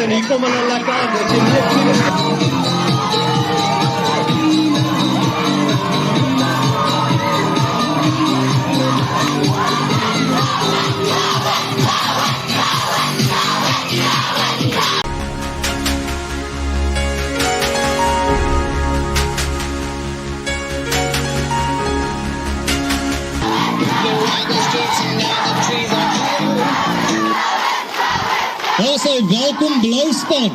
en hier kommer hulle lekker aan. Dit is nie goeie. Also, welkom Blouspan.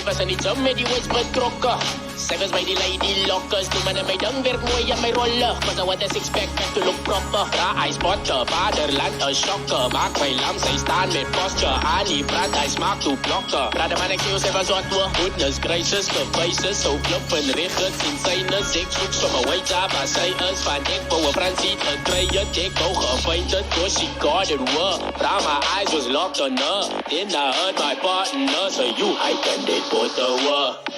Was aan die jam met die words betrokken. Cijfers bij die lady lockers. Doe maar naar mij dan werk mooi aan mijn rollen. Cause I want a six pack back to look proper. Ra, I spotter, vaderland, een shocker. Maak mij lam, zij staan met posture. Annie, brand, hij smaakt toe blokken. Brada man, ik zie ons even zot door. Goodness gracious, bewijzen. Zo flippen, rechts, insanes. Ik zoek zomaar weet daar waar zij is. Van ik bouw een Fransie te draaien. Ik bouw geveinderd door she got it well. Bra, my eyes was locked on her. Then I heard my partner. So you, I can date both the world.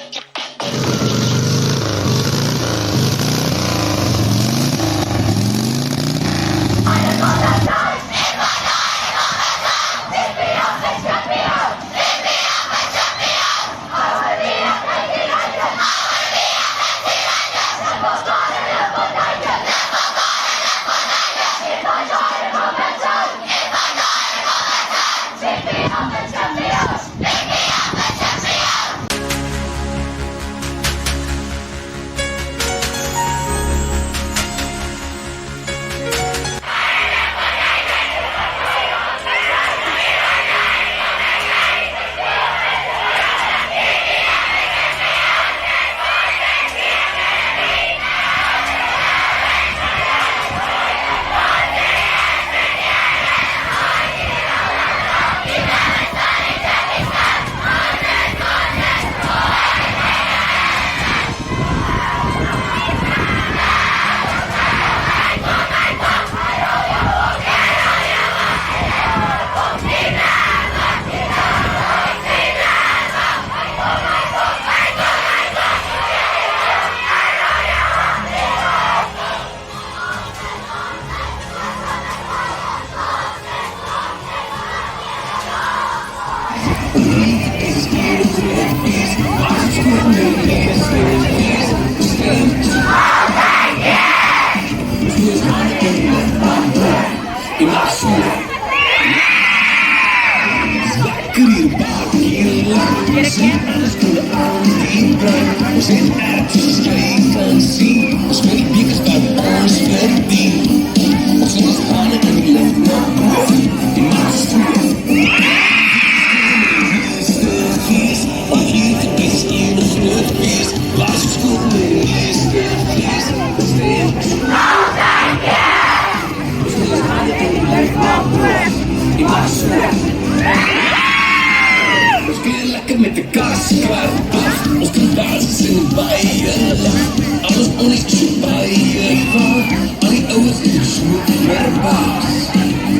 verbaas.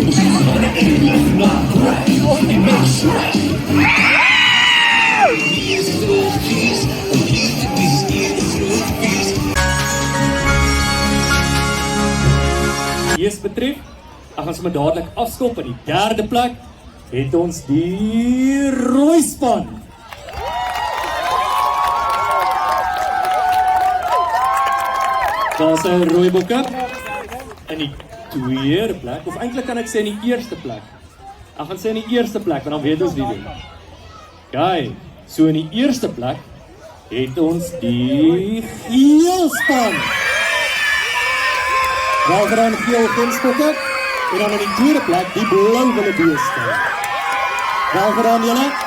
Ons manne in die lucht na praat, die mens raak. Wie is groot kies, om liefde is een groot kies. Eers betref, ek gaan sommer dadelik afskop in die derde plek, het ons die rooi span. Daar is 'n rooi bokke in die tweede plek, of eintlik kan ek sê in die eerste plek. Ek gaan sê in die eerste plek, want dan weet ons wie wen. Kyk, so in die eerste plek het ons die geel span. Wel gedaan geel gunstokke, en dan in die tweede plek die blou wildebeeste. Wel gedaan julle.